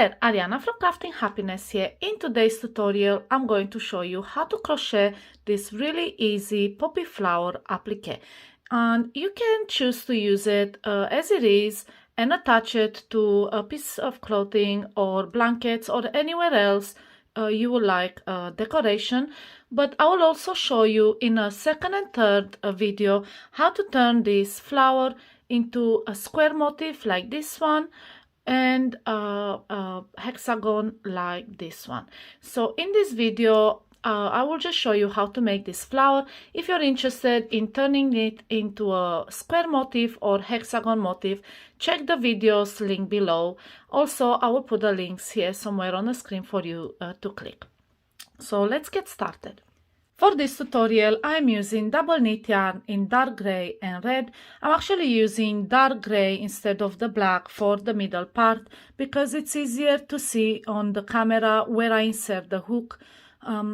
there, Ariana from Crafting Happiness here. In today's tutorial, I'm going to show you how to crochet this really easy poppy flower applique. And you can choose to use it as it is and attach it to a piece of clothing or blankets or anywhere else you would like decoration. But I will also show you in a second and third video how to turn this flower into a square motif like this one, and a hexagon like this one. So in this video I will just show you how to make this flower. If you're interested in turning it into a square motif or hexagon motif, check the videos link below. Also, I will put the links here somewhere on the screen for you to click. So let's get started. For this tutorial, I'm using double knit yarn in dark gray and red. I'm actually using dark gray instead of the black for the middle part because it's easier to see on the camera where I insert the hook.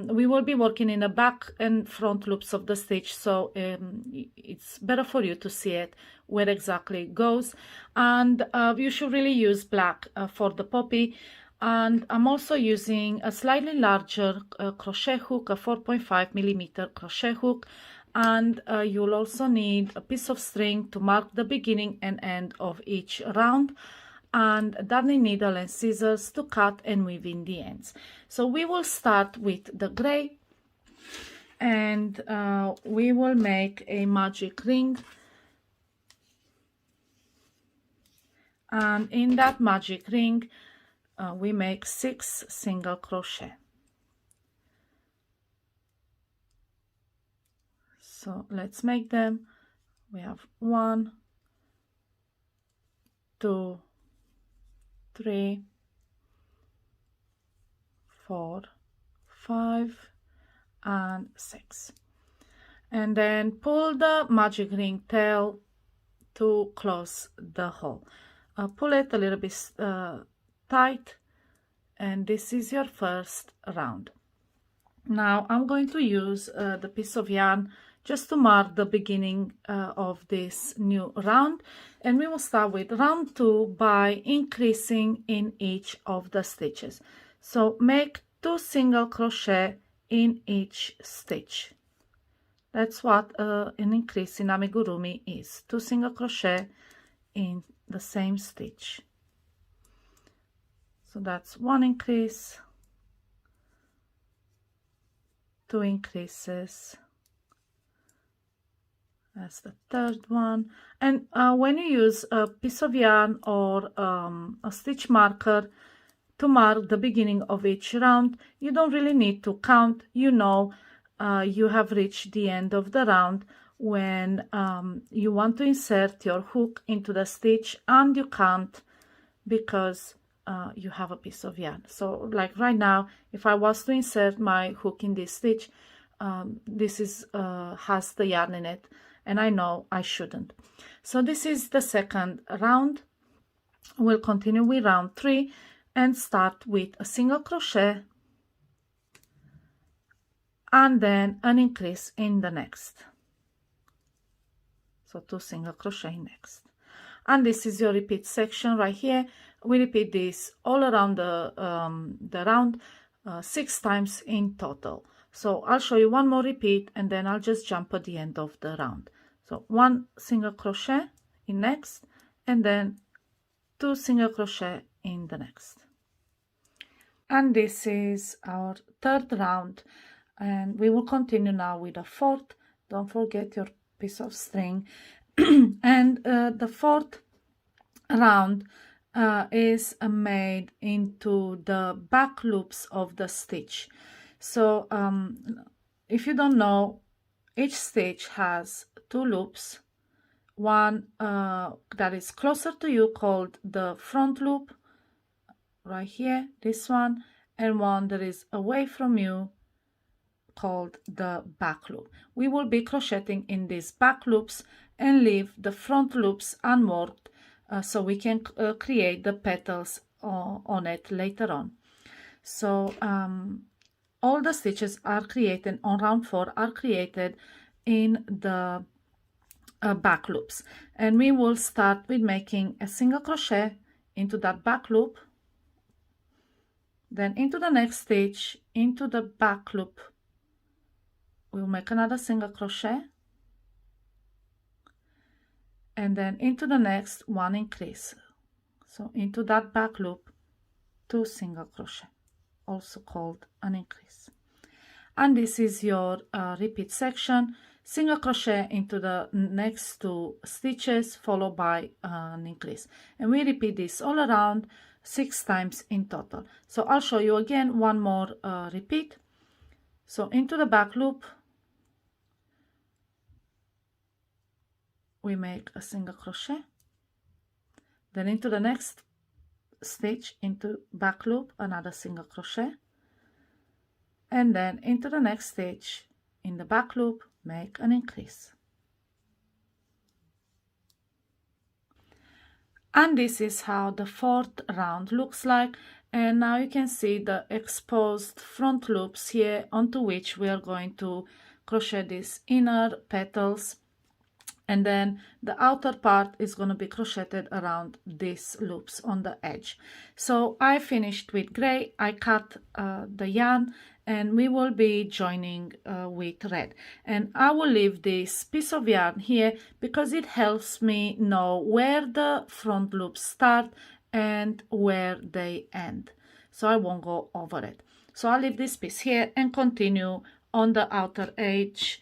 We will be working in the back and front loops of the stitch, so it's better for you to see it where exactly it goes. And you should really use black for the poppy. And I'm also using a slightly larger crochet hook, a 4.5mm crochet hook, and you'll also need a piece of string to mark the beginning and end of each round, and darning needle and scissors to cut and weave in the ends. So we will start with the gray, and we will make a magic ring, and in that magic ring we make 6 single crochet. So let's make them. We have 1, 2, 3, 4, 5, and 6. And then pull the magic ring tail to close the hole. Pull it a little bit tight, and this is your first round. Now I'm going to use the piece of yarn just to mark the beginning of this new round, and we will start with round 2 by increasing in each of the stitches. So make 2 single crochet in each stitch. That's what an increase in amigurumi is, 2 single crochet in the same stitch. So that's 1 increase, 2 increases, that's the third one. And when you use a piece of yarn or a stitch marker to mark the beginning of each round, you don't really need to count. You know you have reached the end of the round when you want to insert your hook into the stitch, and you can't because you have a piece of yarn. So like right now, if I was to insert my hook in this stitch, this is has the yarn in it, and I know I shouldn't. So this is the second round. We'll continue with round 3 and start with a single crochet and then an increase in the next. So 2 single crochet next. And this is your repeat section right here. We repeat this all around the round 6 times in total. So I'll show you one more repeat, and then I'll just jump at the end of the round. So 1 single crochet in next, and then 2 single crochet in the next. And this is our third round, and we will continue now with a fourth. Don't forget your piece of string. And the fourth round is made into the back loops of the stitch. So if you don't know, each stitch has 2 loops, one that is closer to you called the front loop right here, this one, and one that is away from you called the back loop. We will be crocheting in these back loops and leave the front loops unworked so we can create the petals on it later on. So all the stitches are created on round 4 are created in the back loops, and we will start with making a single crochet into that back loop, Then into the next stitch, into the back loop, we'll make another single crochet, and then into the next one increase. So into that back loop, 2 single crochet, also called an increase. And this is your repeat section. Single crochet into the next 2 stitches followed by an increase, and we repeat this all around 6 times in total. So I'll show you again one more repeat. So into the back loop, we make a single crochet, then into the next stitch, into back loop, another single crochet, and then into the next stitch in the back loop, make an increase. And this is how the 4th round looks like. And now you can see the exposed front loops here, onto which we are going to crochet these inner petals, and then the outer part is going to be crocheted around these loops on the edge. So I finished with gray. I cut the yarn, and we will be joining with red, and I will leave this piece of yarn here because it helps me know where the front loops start and where they end, so I won't go over it. So I'll leave this piece here and continue on the outer edge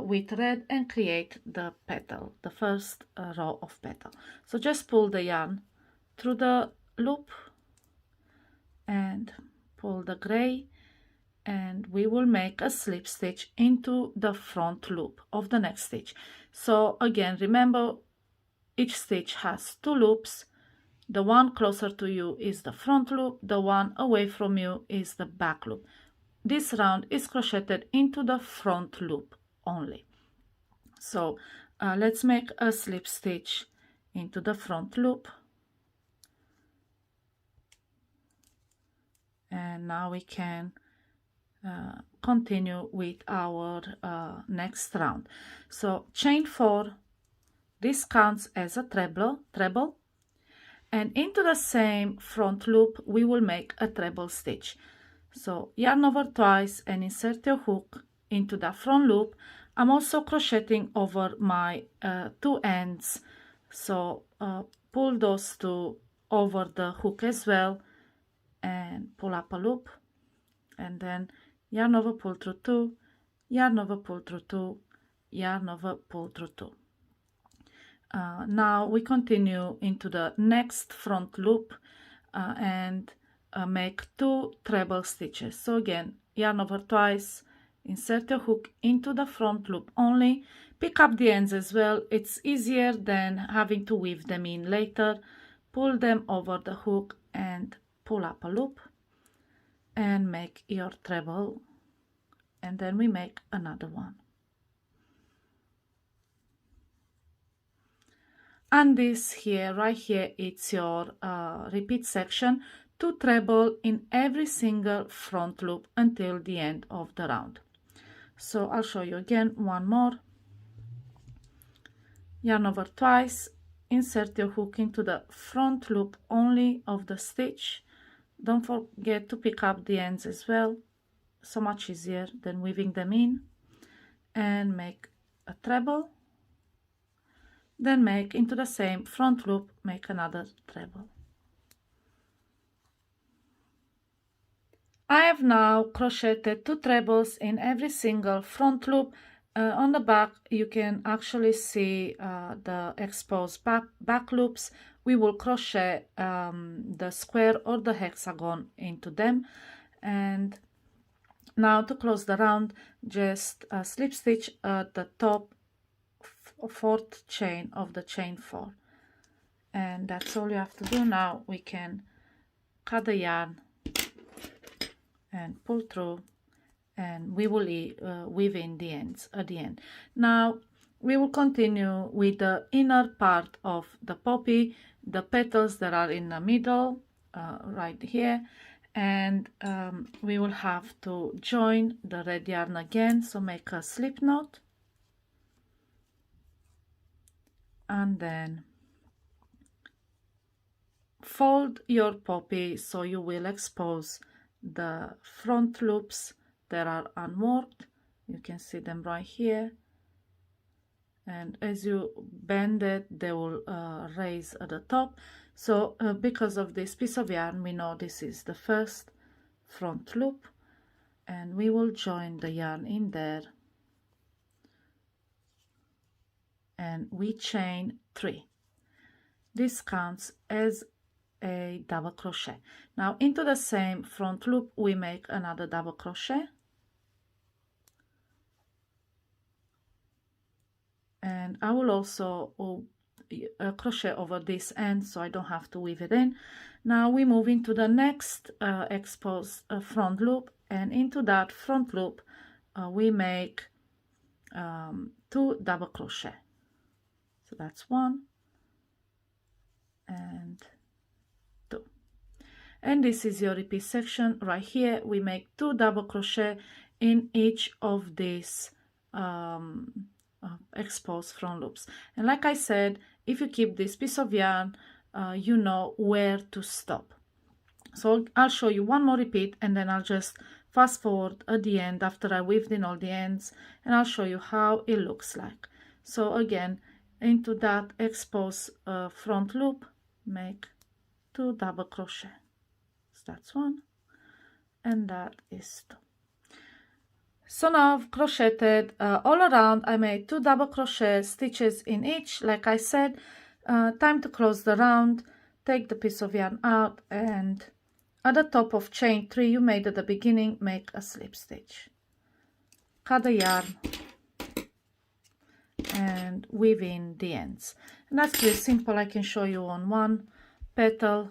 with red and create the petal, the first row of petal. So just pull the yarn through the loop and pull the gray, and we will make a slip stitch into the front loop of the next stitch. So again, remember, each stitch has 2 loops. The one closer to you is the front loop, the one away from you is the back loop. This round is crocheted into the front loop only. So let's make a slip stitch into the front loop, and now we can continue with our next round. So chain 4, this counts as a treble, and into the same front loop we will make a treble stitch. So yarn over twice and insert your hook into the front loop. I'm also crocheting over my 2 ends, so pull those 2 over the hook as well and pull up a loop, and then yarn over, pull through 2, yarn over, pull through 2, yarn over, pull through 2. Now we continue into the next front loop and make 2 treble stitches. So again, yarn over twice, insert your hook into the front loop only, pick up the ends as well, it's easier than having to weave them in later. Pull them over the hook and pull up a loop and make your treble, and then we make another one. And this here, right here, it's your repeat section, 2 treble in every single front loop until the end of the round. So I'll show you again one more. Yarn over twice, insert your hook into the front loop only of the stitch. Don't forget to pick up the ends as well, so much easier than weaving them in, and make a treble, then make into the same front loop, make another treble. I have now crocheted 2 trebles in every single front loop. On the back you can actually see the exposed back loops. We will crochet the square or the hexagon into them, and now to close the round, just slip stitch at the top 4th chain of the chain 4, and that's all you have to do. Now we can cut the yarn and pull through, and we will weave in the ends at the end. Now we will continue with the inner part of the poppy, the petals that are in the middle right here, and we will have to join the red yarn again. So make a slip knot, and then fold your poppy so you will expose the front loops that are unworked. You can see them right here, and as you bend it, they will raise at the top. So because of this piece of yarn, we know this is the first front loop, and we will join the yarn in there, and we chain 3. This counts as a double crochet. Now into the same front loop we make another double crochet, and I will also crochet over this end so I don't have to weave it in. Now we move into the next exposed front loop, and into that front loop we make 2 double crochet. So that's 1 and 2, and this is your repeat section. Right here we make 2 double crochet in each of these exposed front loops. And like I said, if you keep this piece of yarn, you know where to stop. So I'll show you one more repeat, and then I'll just fast forward at the end after I weaved in all the ends, and I'll show you how it looks like. So again, into that exposed front loop, make 2 double crochet. So that's 1 and that is 2. So now I've crocheted all around. I made 2 double crochet stitches in each. Like I said, time to close the round. Take the piece of yarn out, and at the top of chain 3 you made at the beginning, make a slip stitch. Cut the yarn and weave in the ends. And that's pretty simple. I can show you on one petal.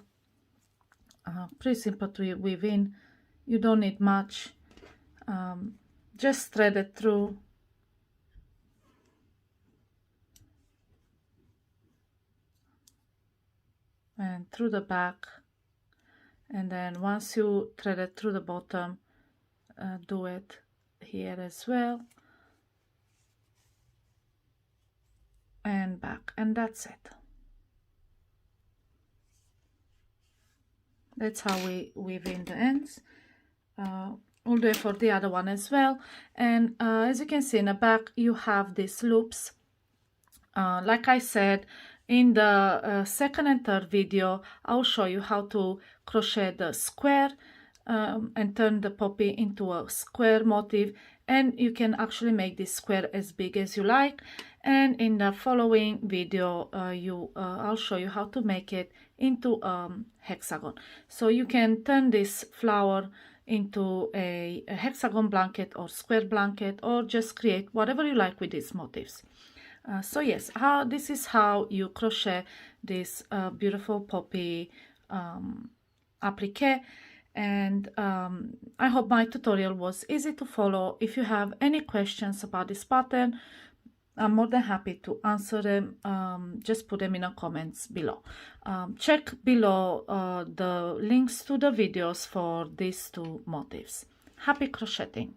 Pretty simple to weave in. You don't need much. Just thread it through and through the back, and then once you thread it through the bottom, do it here as well, and back, and that's it. That's how we weave in the ends. We'll do it for the other one as well. And as you can see in the back, you have these loops. Like I said, in the second and third video, I'll show you how to crochet the square and turn the poppy into a square motif, and you can actually make this square as big as you like. And in the following video, I'll show you how to make it into a hexagon. So you can turn this flower into a hexagon blanket or square blanket, or just create whatever you like with these motifs. So yes, this is how you crochet this beautiful poppy applique. And I hope my tutorial was easy to follow. If you have any questions about this pattern, I'm more than happy to answer them. Just put them in the comments below. Check below the links to the videos for these 2 motifs. Happy crocheting!